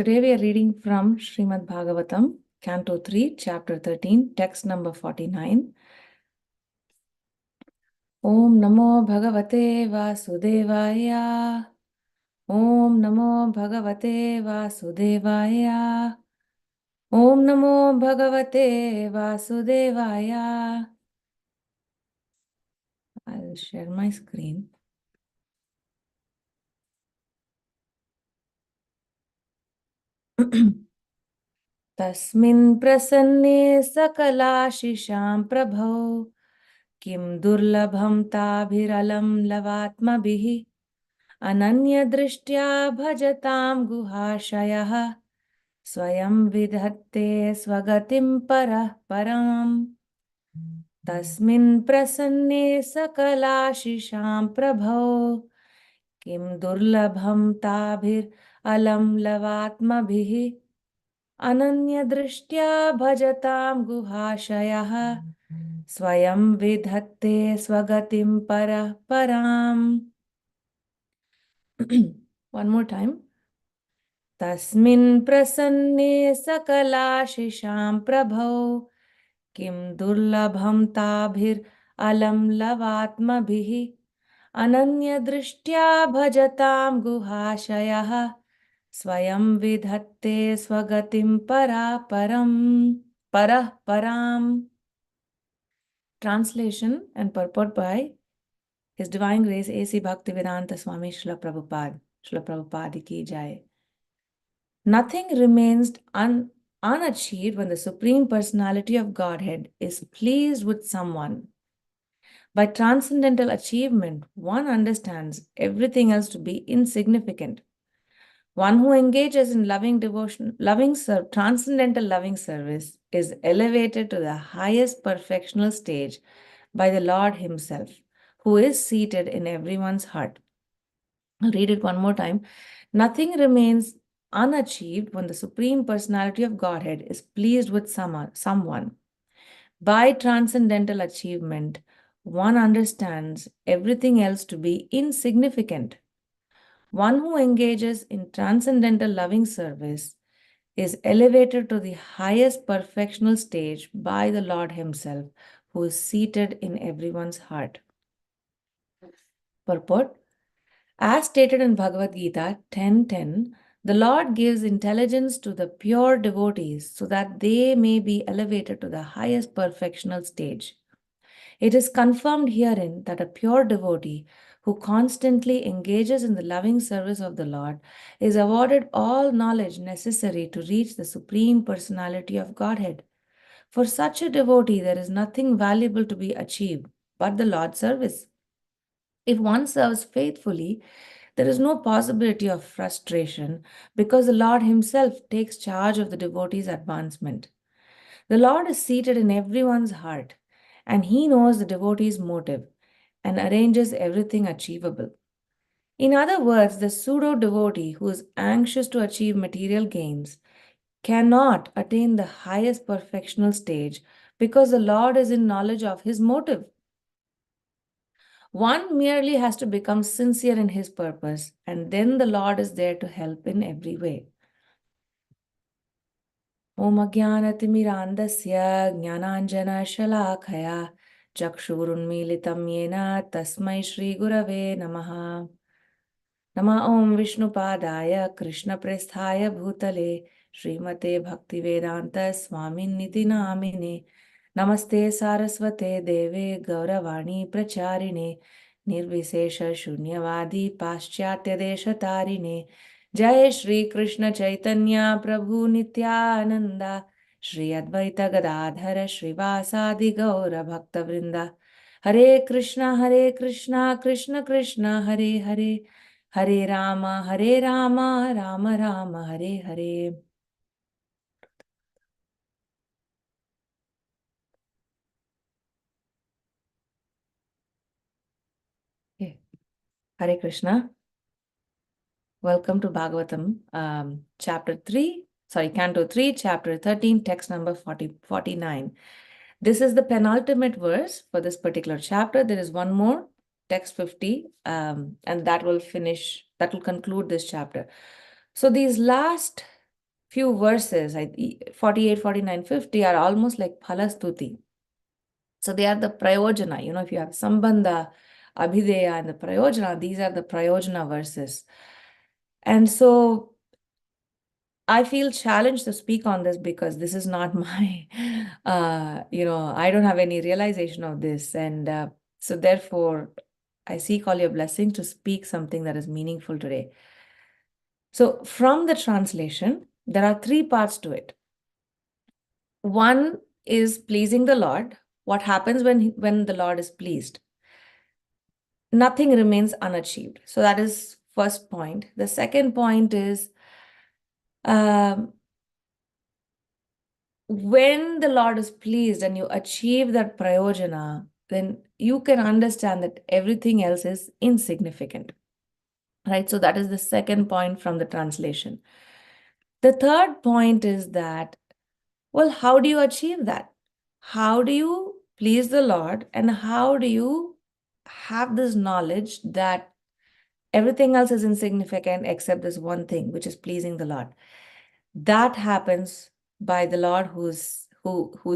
Today we are reading from Srimad Bhagavatam, Canto 3, Chapter 13, text number 49. Om Namo Bhagavate Vasudevaya. Om Namo Bhagavate Vasudevaya. Om Namo Bhagavate Vasudevaya. I'll share my screen. Tasmin prasanne sakalashishan prabhau kim durlabham tabhiralam lavatmabhihi ananya drishtya bhajatam guhashayah swayam vidhatte swagatim parah param tasmin prasanne sakalashishan prabhau kim durlabham tabhiralam lavatmabhihi ananya drishtya bhajatam guhashayah swayam vidhatte swagatim parah param. One more time. Tasmin prasanne sakalashishan prabhau kim durlabham tabhir alam lavatmabhihi ananya drishtya bhajatam guhashayah swayam vidhatte swagatim parah param. Translation and purport by His Divine Grace A.C. Bhaktivedanta Swami Srila Prabhupada ki jai. Nothing remains unachieved when the Supreme Personality of Godhead is pleased with someone. By transcendental achievement, one understands everything else to be insignificant. One who engages in loving devotion, transcendental loving service is elevated to the highest perfectional stage by the Lord Himself, who is seated in everyone's heart. I'll read it one more time. Nothing remains unachieved when the Supreme Personality of Godhead is pleased with someone. By transcendental achievement, one understands everything else to be insignificant. One who engages in transcendental loving service is elevated to the highest perfectional stage by the Lord Himself, who is seated in everyone's heart. Purport. As stated in Bhagavad Gita 10:10, the Lord gives intelligence to the pure devotees so that they may be elevated to the highest perfectional stage. It is confirmed herein that a pure devotee who constantly engages in the loving service of the Lord is awarded all knowledge necessary to reach the Supreme Personality of Godhead. For such a devotee, there is nothing valuable to be achieved but the Lord's service. If one serves faithfully, there is no possibility of frustration because the Lord Himself takes charge of the devotee's advancement. The Lord is seated in everyone's heart, and He knows the devotee's motive and arranges everything achievable. In other words, the pseudo-devotee who is anxious to achieve material gains cannot attain the highest perfectional stage because the Lord is in knowledge of his motive. One merely has to become sincere in his purpose, and then the Lord is there to help in every way. Om Ajnanatimirandasya Jnananjana Shalakaya Chakshurunmilitam Yena Tasmai Shri Gurave Namaha. Nama Om Vishnupadaya Krishna Presthaya Bhutale Srimate Bhaktivedanta Swamin Niti Namine Namaste Saraswate Deve Gauravani Pracharine Nirvisesha Shunyavadi Paschatya Deshatarine Jai Shri Krishna Chaitanya Prabhu Nityananda Shri Advaita Gadadhara Shrivasadi Gaura Bhakta Vrinda Hare Krishna Krishna Krishna Hare Hare Hare Rama, Rama Rama, Hare Hare. Okay. Hare Krishna. Welcome to Bhagavatam, Canto 3, Chapter 13, text number 49. This is the penultimate verse for this particular chapter. There is one more, text 50, and that will conclude this chapter. So these last few verses, 48, 49, 50, are almost like phalastuti. So they are the prayojana. If you have sambandha, abhideya, and the prayojana, these are the prayojana verses. And so I feel challenged to speak on this because this is not my, I don't have any realization of this. And so therefore, I seek all your blessings to speak something that is meaningful today. So from the translation, there are three parts to it. One is pleasing the Lord. What happens when the Lord is pleased? Nothing remains unachieved. So that is first point. The second point is when the Lord is pleased and you achieve that prayojana, then you can understand that everything else is insignificant. Right? So that is the second point from the translation. The third point is that, well, how do you achieve that? How do you please the Lord, and how do you have this knowledge that everything else is insignificant except this one thing, which is pleasing the Lord? That happens by the Lord who's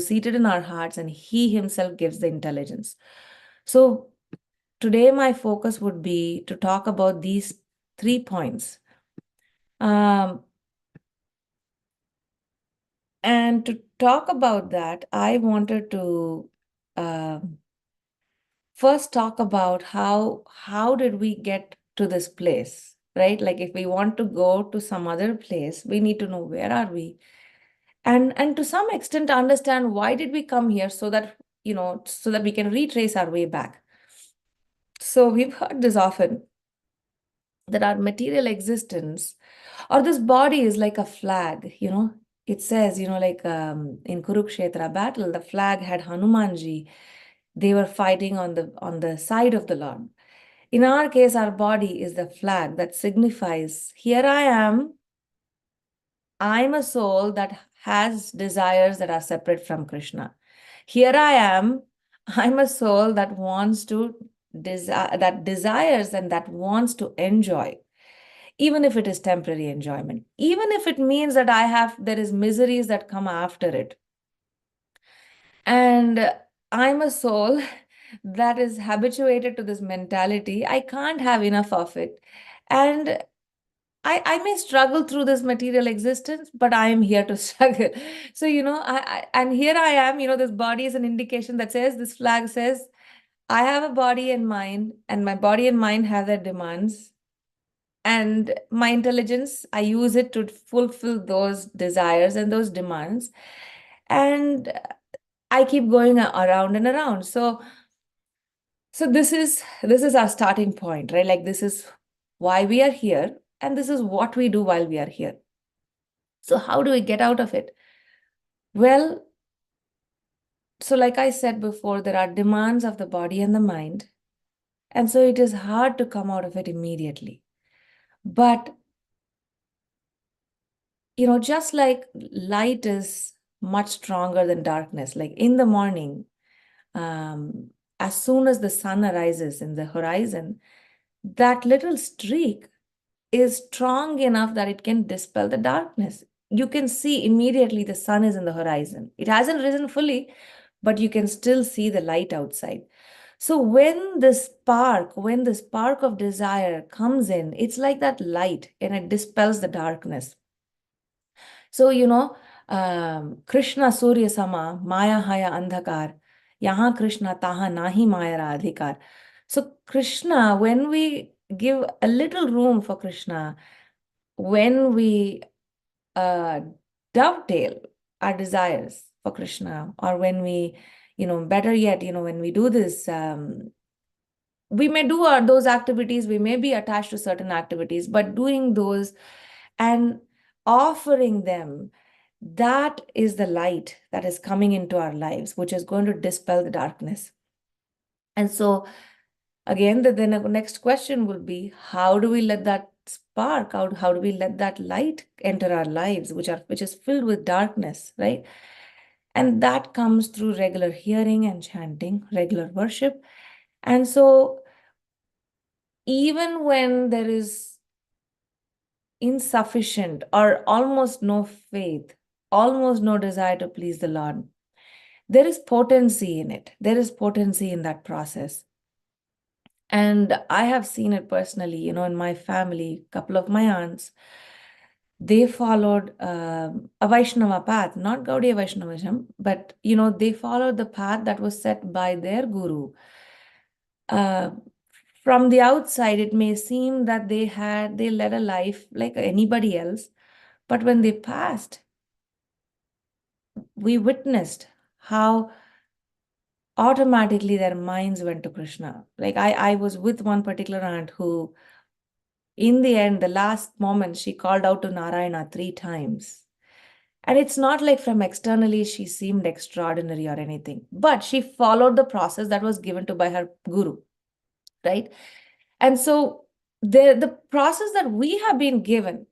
seated in our hearts, and He Himself gives the intelligence. So today my focus would be to talk about these 3 points. And to talk about that, I wanted to first talk about how did we get to this place, right? Like if we want to go to some other place, we need to know where are we, and to some extent understand why did we come here, so that we can retrace our way back. So we've heard this often, that our material existence or this body is like a flag. It says, like in Kurukshetra battle, the flag had Hanumanji. They were fighting on the side of the Lord. In our case, our body is the flag that signifies, here I am. I'm a soul that has desires that are separate from Krishna. Here I am. I'm a soul that wants to that desires and that wants to enjoy, even if it is temporary enjoyment, even if it means that there is miseries that come after it. And I'm a soul that is habituated to this mentality. I can't have enough of it. And I may struggle through this material existence, but I am here to struggle. So, and here I am, this body is an indication that says, this flag says, I have a body and mind, and my body and mind have their demands. And my intelligence, I use it to fulfill those desires and those demands. And I keep going around and around. So this is our starting point, right? Like this is why we are here, and this is what we do while we are here. So how do we get out of it? Well, so like I said before, there are demands of the body and the mind. And so it is hard to come out of it immediately. But, just like light is much stronger than darkness, like in the morning, as soon as the sun arises in the horizon, that little streak is strong enough that it can dispel the darkness. You can see immediately the sun is in the horizon. It hasn't risen fully, but you can still see the light outside. So when the spark of desire comes in, it's like that light, and it dispels the darkness. So, Krishna Surya Sama, Maya Haya Andhakar, Yaha Krishna Taha Nahi Maya Ra Adhikar. So Krishna, when we give a little room for Krishna, when we dovetail our desires for Krishna, or when we, better yet, when we do this, we may do those activities, we may be attached to certain activities, but doing those and offering them, that is the light that is coming into our lives, which is going to dispel the darkness. And so again, the next question would be, how do we let that spark out? How do we let that light enter our lives, which is filled with darkness, right? And that comes through regular hearing and chanting, regular worship. And so even when there is, insufficient or almost no faith, almost no desire to please the Lord, there is potency in it. There is potency in that process. And I have seen it personally, in my family, a couple of my aunts, they followed a Vaishnava path, not Gaudiya Vaishnavism, but, they followed the path that was set by their guru. Uh, from the outside, it may seem that they led a life like anybody else, but when they passed, we witnessed how automatically their minds went to Krishna. Like I was with one particular aunt who, in the end, the last moment, she called out to Narayana 3 times. And it's not like from externally she seemed extraordinary or anything, but she followed the process that was given to by her guru, right? And so the process that we have been given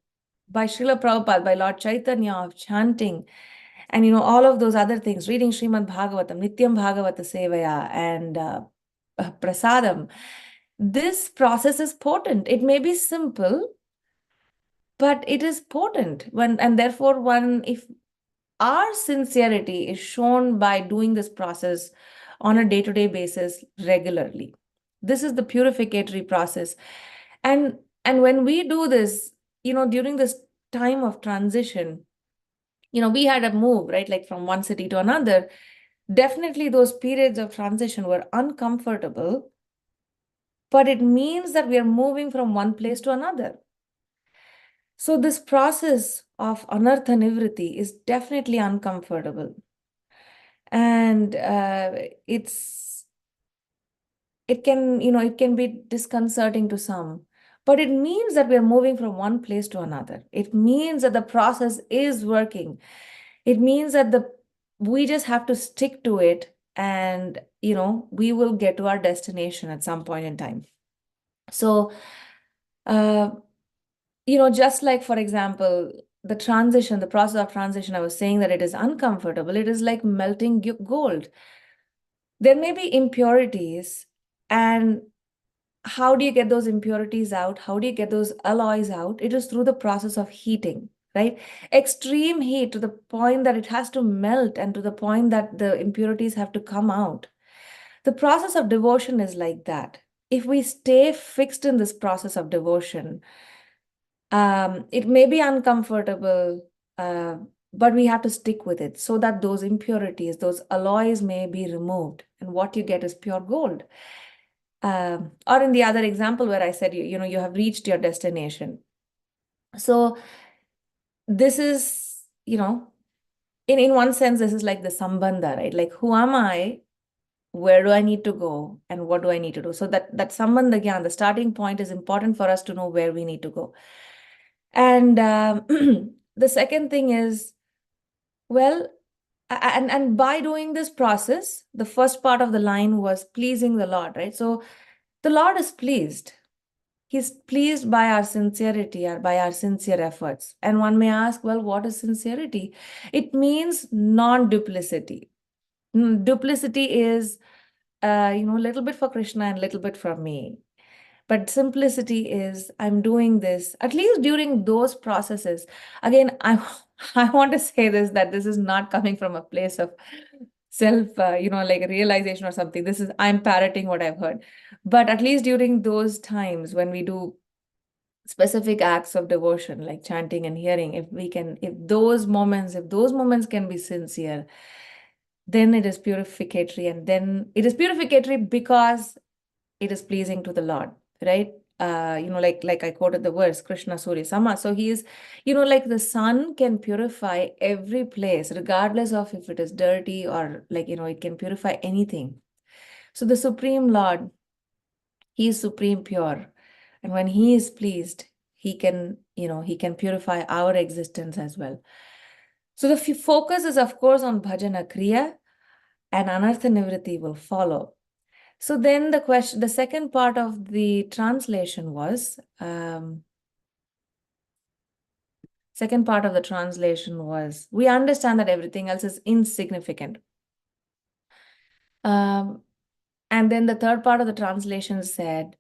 by Srila Prabhupada, by Lord Chaitanya, of chanting, and all of those other things, reading Srimad Bhagavatam, Nityam Bhagavata Sevaya, and Prasadam, this process is potent. It may be simple, but it is potent. And therefore, if our sincerity is shown by doing this process on a day-to-day basis regularly, this is the purificatory process. And when we do this, during this time of transition, we had a move, right? Like from one city to another. Definitely those periods of transition were uncomfortable, but it means that we are moving from one place to another. So this process of anartha nivriti is definitely uncomfortable. And it can be disconcerting to some, but it means that we're moving from one place to another. It means that the process is working. It means that we just have to stick to it, and we will get to our destination at some point in time. So just like, for example, the process of transition, I was saying that it is uncomfortable. It is like melting gold. There may be impurities, and how do you get those impurities out? How do you get those alloys out? It is through the process of heating, right? Extreme heat to the point that it has to melt, and to the point that the impurities have to come out. The process of devotion is like that. If we stay fixed in this process of devotion, it may be uncomfortable, but we have to stick with it so that those impurities, those alloys may be removed, and what you get is pure gold. Or in the other example where I said, you have reached your destination. So this is, in one sense, this is like the sambandha, right? Like, who am I? Where do I need to go? And what do I need to do? So that sambandha gyan, the starting point, is important for us to know where we need to go. And the second thing is, well, and by doing this process, the first part of the line was pleasing the Lord, right? So the Lord is pleased. He's pleased by our sincerity, or by our sincere efforts. And one may ask, well, what is sincerity? It means non-duplicity. Duplicity is, a little bit for Krishna and a little bit for me. But simplicity is, I'm doing this, at least during those processes. Again, I want to say this, that this is not coming from a place of self, like realization or something. This is, I'm parroting what I've heard. But at least during those times when we do specific acts of devotion, like chanting and hearing, if those moments can be sincere, then it is purificatory. And then it is purificatory because it is pleasing to the Lord, right? Like I quoted the verse, Krishna Surya Sama. So he is, like the sun can purify every place, regardless of if it is dirty, or like, it can purify anything. So the Supreme Lord, he is supreme pure. And when he is pleased, he can purify our existence as well. So the focus is, of course, on bhajana kriya, and anartha nivriti will follow. So then the second part of the translation was, we understand that everything else is insignificant. And then the third part of the translation said,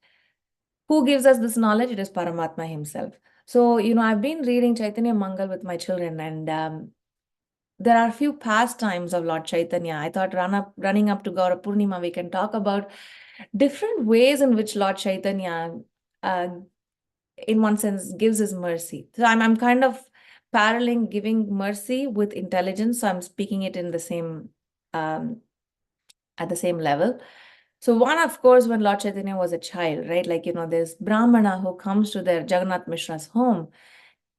who gives us this knowledge? It is Paramatma himself. So, I've been reading Chaitanya Mangal with my children, and there are a few pastimes of Lord Chaitanya. I thought running up to Gaura Purnima, we can talk about different ways in which Lord Chaitanya, uh, in one sense, gives his mercy. So I'm kind of paralleling giving mercy with intelligence. So I'm speaking it in the same at the same level. So one, of course, when Lord Chaitanya was a child, right? Like, there's Brahmana who comes to their Jagannath Mishra's home.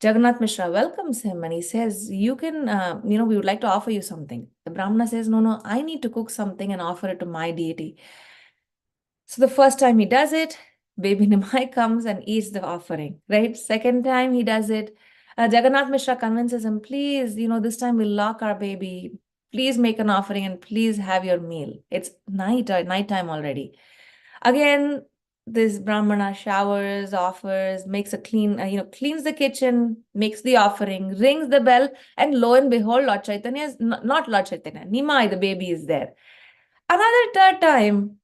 Jagannath Mishra welcomes him and he says, you can, we would like to offer you something. The Brahmana says, no, I need to cook something and offer it to my deity. So the first time he does it, baby Nimai comes and eats the offering, right? Second time he does it, Jagannath Mishra convinces him, please, this time we'll lock our baby. Please make an offering and please have your meal. It's nighttime already. Again, this Brahmana showers, offers, makes a cleans the kitchen, makes the offering, rings the bell, and lo and behold, Lord Chaitanya is not Lord Chaitanya, Nimai, the baby is there. Another third time,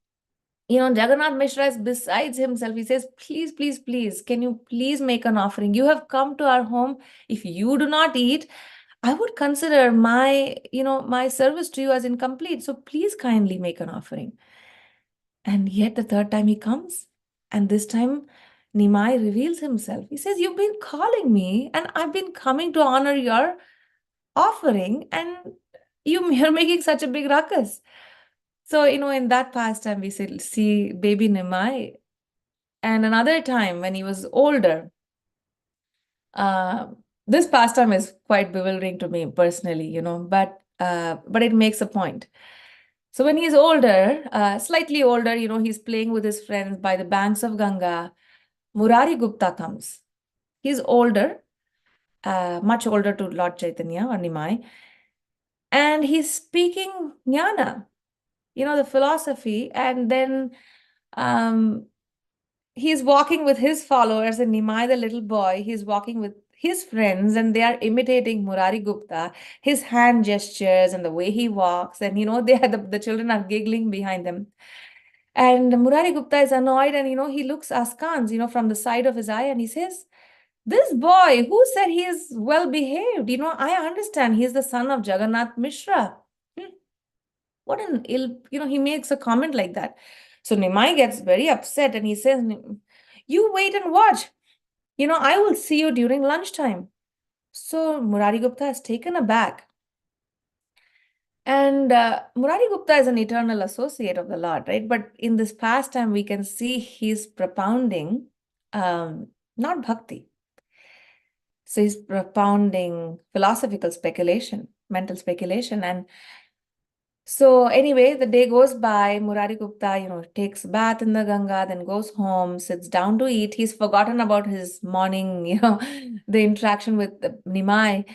Jagannath Mishra is besides himself. He says, please, please, please, can you please make an offering? You have come to our home. If you do not eat, I would consider my service to you as incomplete. So please kindly make an offering. And yet the third time he comes, and this time Nimai reveals himself. He says, you've been calling me, and I've been coming to honor your offering, and you're making such a big ruckus. So, in that pastime, we see baby Nimai. And another time when he was older, this pastime is quite bewildering to me personally, but it makes a point. So when he's older, slightly older, he's playing with his friends by the banks of Ganga. Murari Gupta comes. He's older, much older to Lord Chaitanya or Nimai. And he's speaking jnana, the philosophy. And then he's walking with his followers, and Nimai, the little boy, he's walking with his friends, and they are imitating Murari Gupta, his hand gestures and the way he walks. And, the children are giggling behind them. And Murari Gupta is annoyed, and, he looks askance, from the side of his eye, and he says, this boy, who said he is well behaved? I understand he's the son of Jagannath Mishra. What an ill, he makes a comment like that. So Nimai gets very upset and he says, you wait and watch. I will see you during lunchtime. So Murari Gupta is taken aback. And Murari Gupta is an eternal associate of the Lord, right? But in this pastime, we can see he's propounding not bhakti. So he's propounding philosophical speculation, mental speculation. And so anyway, the day goes by, Murari Gupta, takes a bath in the Ganga, then goes home, sits down to eat. He's forgotten about his morning, the interaction with Nimai.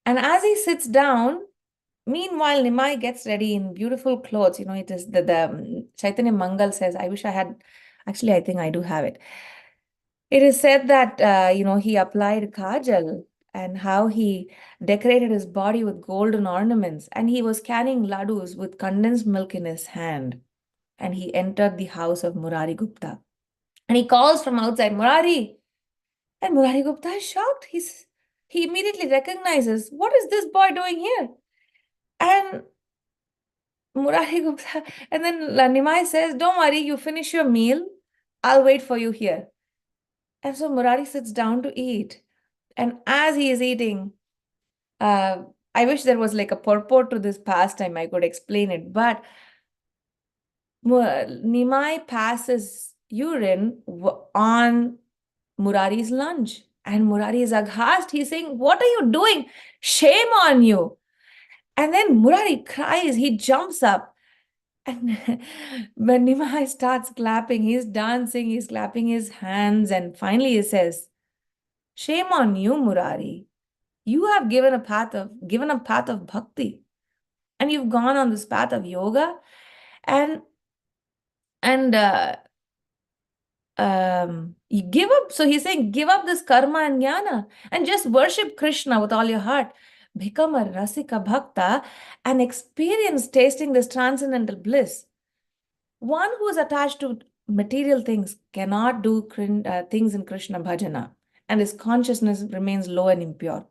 And as he sits down, meanwhile, Nimai gets ready in beautiful clothes. It is the Chaitanya Mangal says, I wish I had, actually, I think I do have it. It is said that, he applied kajal and how he decorated his body with golden ornaments, and he was carrying laddus with condensed milk in his hand. And he entered the house of Murari Gupta. And he calls from outside, Murari! And Murari Gupta is shocked. He immediately recognizes, what is this boy doing here? And Murari Gupta, and then Nimai says, don't worry, you finish your meal. I'll wait for you here. And so Murari sits down to eat. And as he is eating, I wish there was like a purport to this pastime, I could explain it. But Nimai passes urine on Murari's lunch. And Murari is aghast. He's saying, what are you doing? Shame on you. And then Murari cries. He jumps up. And when Nimai starts clapping, he's dancing, he's clapping his hands. And finally he says, shame on you, Murari. You have given a path of bhakti. And you've gone on this path of yoga. And you give up. So he's saying, give up this karma and jnana and just worship Krishna with all your heart. Become a rasika bhakta and experience tasting this transcendental bliss. One who is attached to material things cannot do things in Krishna bhajana. and his consciousness remains low and impure.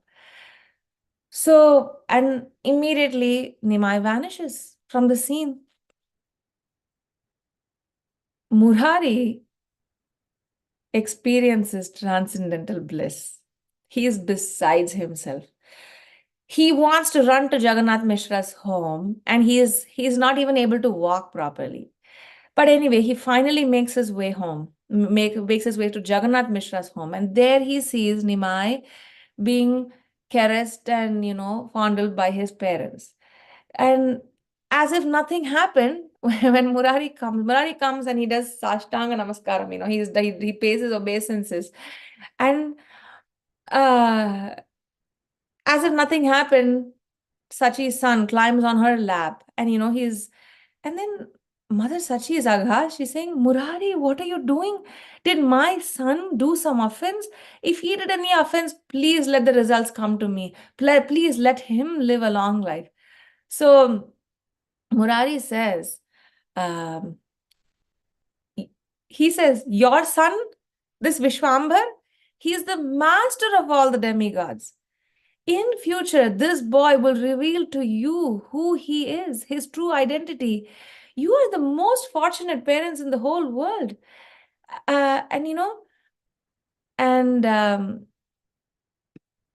So, and immediately Nimai vanishes from the scene. Murari experiences transcendental bliss. He is besides himself. He wants to run to Jagannath Mishra's home, and he is not even able to walk properly. But anyway, he finally makes his way home, makes his way to Jagannath Mishra's home, and there he sees Nimai being caressed and fondled by his parents. And as if nothing happened, when Murari comes and he does Sashtanga Namaskaram, he pays his obeisances. And as if nothing happened, Sachi's son climbs on her lap, and and then Mother Sachi is aghast. She's saying, Murari, what are you doing? Did my son do some offense? If he did any offense, please let the results come to me. Please let him live a long life. So Murari says, um, he says, your son, this Vishwambar, he is the master of all the demigods. In future, this boy will reveal to you who he is, his true identity. You are the most fortunate parents in the whole world. And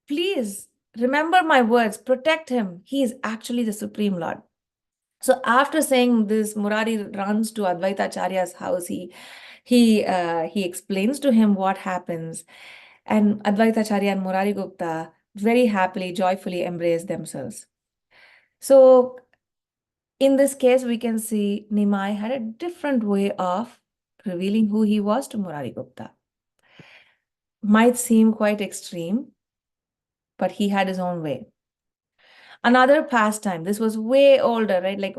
please remember my words, protect him. He is actually the Supreme Lord. So after saying this, Murari runs to Advaita Acharya's house. He explains to him what happens. And Advaita Acharya and Murari Gupta very happily, joyfully embrace themselves. So in this case, we can see Nimai had a different way of revealing who he was to Murari Gupta. Might seem quite extreme, but he had his own way. Another pastime, this was way older, right? Like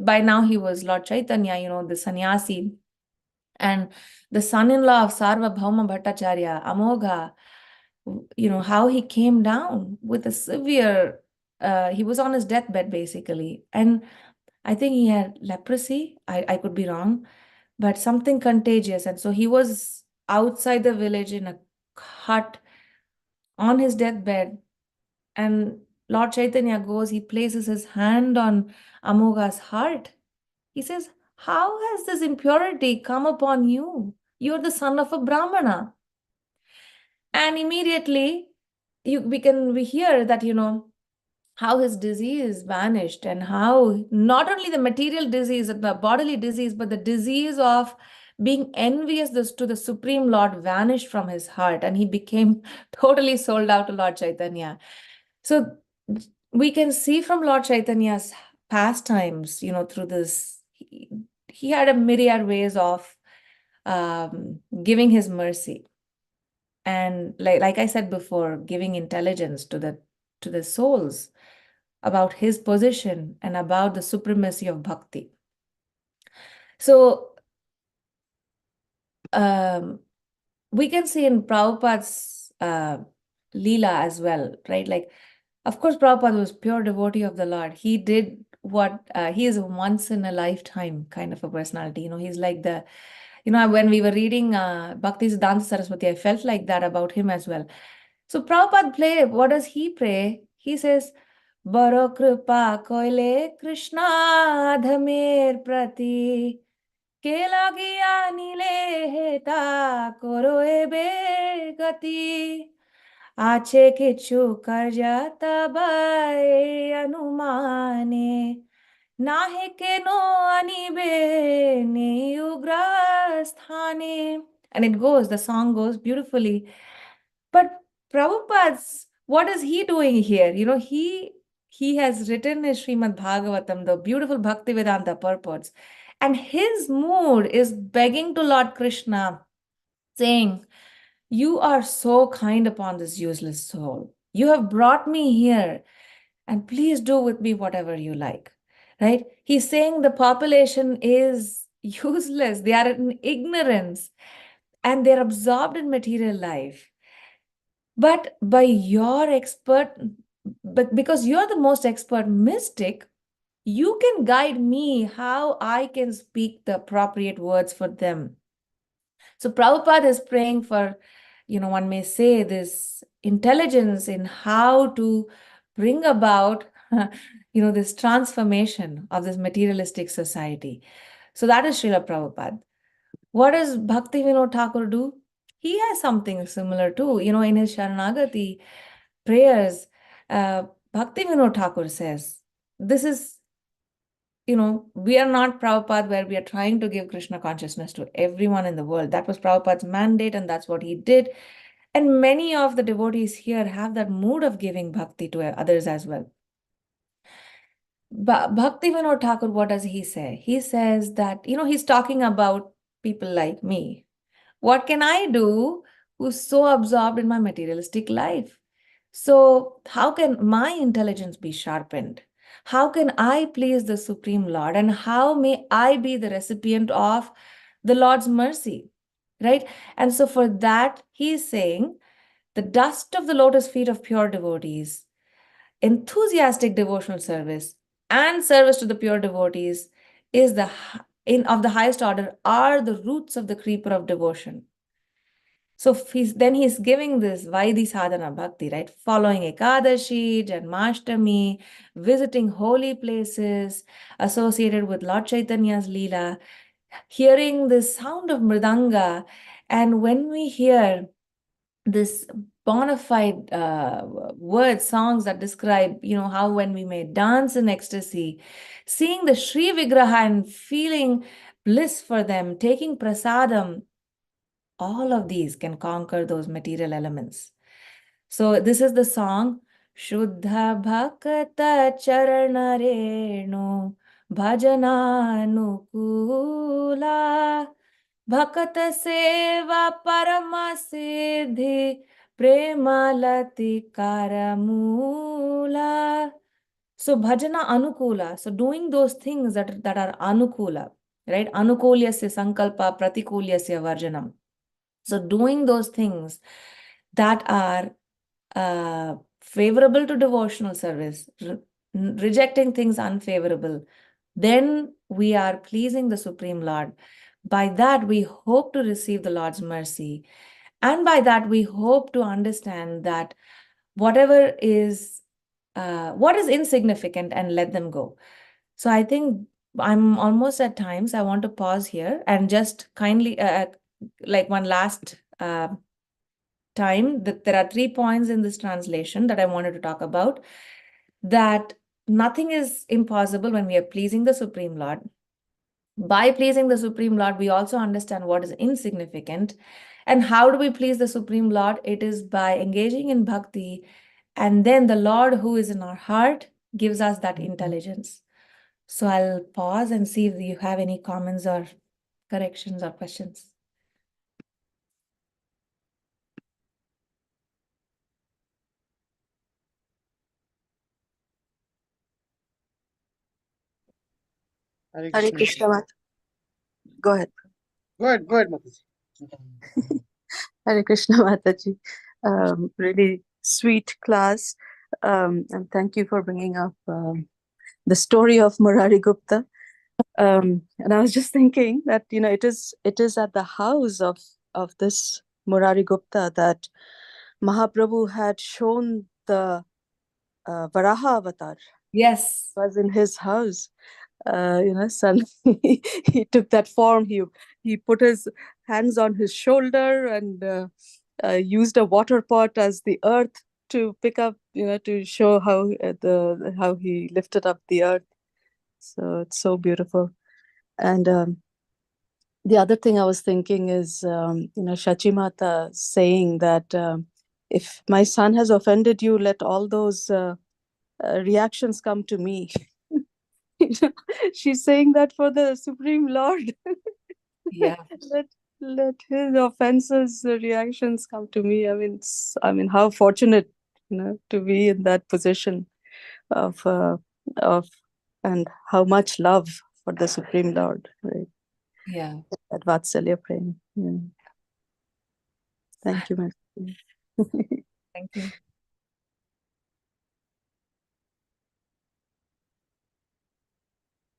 by now he was Lord Chaitanya, the sannyasi, and the son-in-law of Sarvabhauma Bhattacharya, Amogha, how he came down with a severe, he was on his deathbed basically. And I think he had leprosy. I could be wrong, but something contagious. And so he was outside the village in a hut on his deathbed. And Lord Chaitanya goes, he places his hand on Amogha's heart. He says, how has this impurity come upon you? You're the son of a Brahmana. And immediately we hear that, how his disease vanished, and how not only the material disease, the bodily disease, but the disease of being envious to the Supreme Lord vanished from his heart, and he became totally sold out to Lord Chaitanya. So we can see from Lord Chaitanya's pastimes, through this, he had a myriad ways of giving his mercy. And like I said before, giving intelligence to the souls about his position and about the supremacy of bhakti. So we can see in Prabhupada's Leela as well, right? Like, of course, Prabhupada was pure devotee of the Lord. He did what, he is a once in a lifetime kind of a personality. He's like when we were reading Bhakti Siddhanta Saraswati, I felt like that about him as well. So Prabhupada what does he pray? He says, Baro kripa koile Krishna dhamer prati ke lagiya nile heta koro ebe gati आछे किछु कर्जा तबाए अनुमाने नाहे केनो anibe ne ugrasthane. And the song goes beautifully. But Prabhupada's, what is he doing here? He has written his Srimad Bhagavatam, the beautiful Bhaktivedanta purports, and his mood is begging to Lord Krishna, saying, you are so kind upon this useless soul. You have brought me here, and please do with me whatever you like, right? He's saying the population is useless. They are in ignorance, and they're absorbed in material life. But because you're the most expert mystic, you can guide me how I can speak the appropriate words for them. So Prabhupada is praying for one may say, this intelligence in how to bring about, this transformation of this materialistic society. So that is Srila Prabhupada. What does Bhakti Vinod Thakur do? He has something similar too. In his Sharanagati prayers, Bhakti Vinod Thakur says, this is, we are not Prabhupada where we are trying to give Krishna consciousness to everyone in the world. That was Prabhupada's mandate, and that's what he did. And many of the devotees here have that mood of giving bhakti to others as well. Bhakti Vinod Thakur, what does he say? He says that, he's talking about people like me. What can I do who's so absorbed in my materialistic life? So, how can my intelligence be sharpened? How can I please the Supreme Lord? And how may I be the recipient of the Lord's mercy? Right? And so, for that, he's saying the dust of the lotus feet of pure devotees, enthusiastic devotional service, and service to the pure devotees is of the highest order, are the roots of the creeper of devotion. So he's giving this Vaidhi sadhana bhakti, right? Following Ekadashi, Janmashtami, visiting holy places associated with Lord Chaitanya's Leela, hearing the sound of Mridanga. And when we hear this bona fide words, songs that describe, how when we may dance in ecstasy, seeing the Sri Vigraha and feeling bliss for them, taking prasadam, all of these can conquer those material elements. So this is the song, Shuddha Bhakta Charana Renu Bhajananukula Bhakata Seva Parama Siddhi Premalati Karamula. So bhajana anukula. So doing those things that are anukula, right? Anukulyasya sankalpa, pratikulyasya varjanam. So doing those things that are favorable to devotional service, rejecting things unfavorable, then we are pleasing the Supreme Lord. By that, we hope to receive the Lord's mercy. And by that, we hope to understand that whatever is, what is insignificant, and let them go. So I think I'm almost at times. I want to pause here and just kindly, like one last time, that there are 3 points in this translation that I wanted to talk about. That nothing is impossible when we are pleasing the Supreme Lord. By pleasing the Supreme Lord, we also understand what is insignificant. And how do we please the Supreme Lord? It is by engaging in bhakti. And then the Lord who is in our heart gives us that intelligence. So I'll pause and see if you have any comments or corrections or questions. Hare Krishna. Go ahead. Go ahead, Mataji. Hare Krishna, Mataji. Really sweet class. And thank you for bringing up the story of Murari Gupta. And I was just thinking that, it is at the house of this Murari Gupta that Mahaprabhu had shown the Varaha avatar. Yes. It was in his house. Suddenly he took that form. He put his hands on his shoulder and used a water pot as the earth to pick up, to show how he lifted up the earth. So it's so beautiful. And the other thing I was thinking is, Shachi Mata saying that if my son has offended you, let all those reactions come to me. She's saying that for the Supreme Lord. Yeah. let his offenses, reactions come to me. I mean, how fortunate, to be in that position of and how much love for the Supreme Lord, right? Yeah. That Vatsalya Prem. Yeah. Thank you, Mataji. Thank you.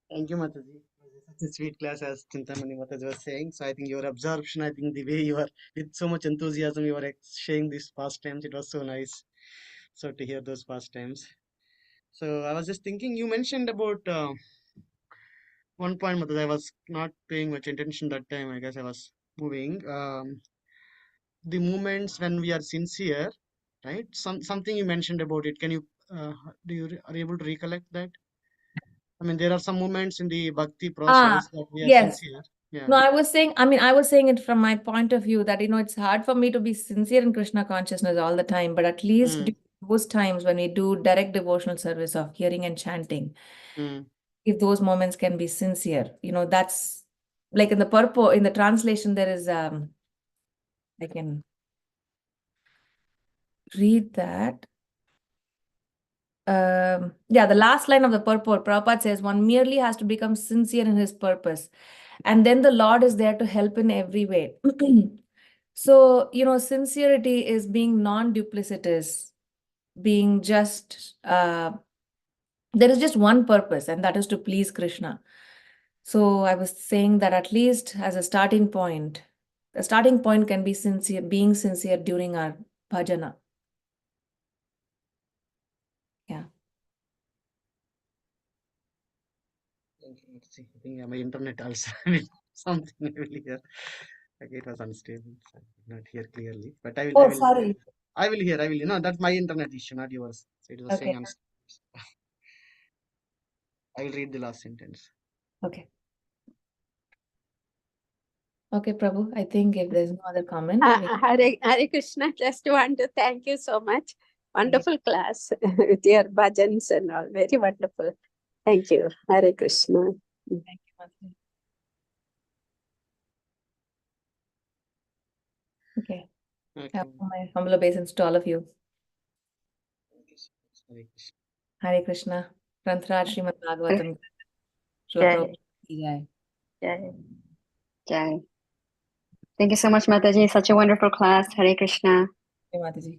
Thank you, Mataji. Such a sweet class as Chintamani Mataji was saying. So I think your absorption, I think the way you are with so much enthusiasm, you are sharing these pastimes. It was so nice. So to hear those pastimes. So I was just thinking, you mentioned about one point, Mataji. I was not paying much attention that time. I guess I was moving. The moments when we are sincere, right? Something you mentioned about it. Can you are you able to recollect that? I mean, there are some moments in the bhakti process that we are Yes. sincere. Yeah. No, I was saying it from my point of view that, it's hard for me to be sincere in Krishna consciousness all the time, but at least Mm, during those times when we do direct devotional service of hearing and chanting, mm, if those moments can be sincere, that's like in the purport, in the translation, there is, I can read that. The last line of the purport, Prabhupada says, one merely has to become sincere in his purpose. And then the Lord is there to help in every way. So, sincerity is being non-duplicitous, being just, there is just one purpose, and that is to please Krishna. So I was saying that at least as a starting point, the starting point can be sincere, being sincere during our bhajana. Yeah. thank you, Mataji. I think my internet also something really here. Okay, it was unstable. So I could not hear clearly. But I will. Oh, sorry. I will hear. I will. No, that's my internet issue, not yours. So it was saying Okay. unstable. I will read the last sentence. Okay. Okay, Prabhu. I think if there's no other comment, Hare Krishna, just want to thank you so much. Wonderful class with your bhajans and all. Very wonderful. Thank you. Hare Krishna. Thank you, Mataji. Okay. Okay. My humble obeisance to all of you. Thank you so much. Hare Krishna. Hare Krishna. Granthiraj Srimad Bhagavatam. Srila Jai. Prabhupada ki jai. Jai. Jai. Thank you so much, Mataji. Such a wonderful class. Hare Krishna. Jai Mataji.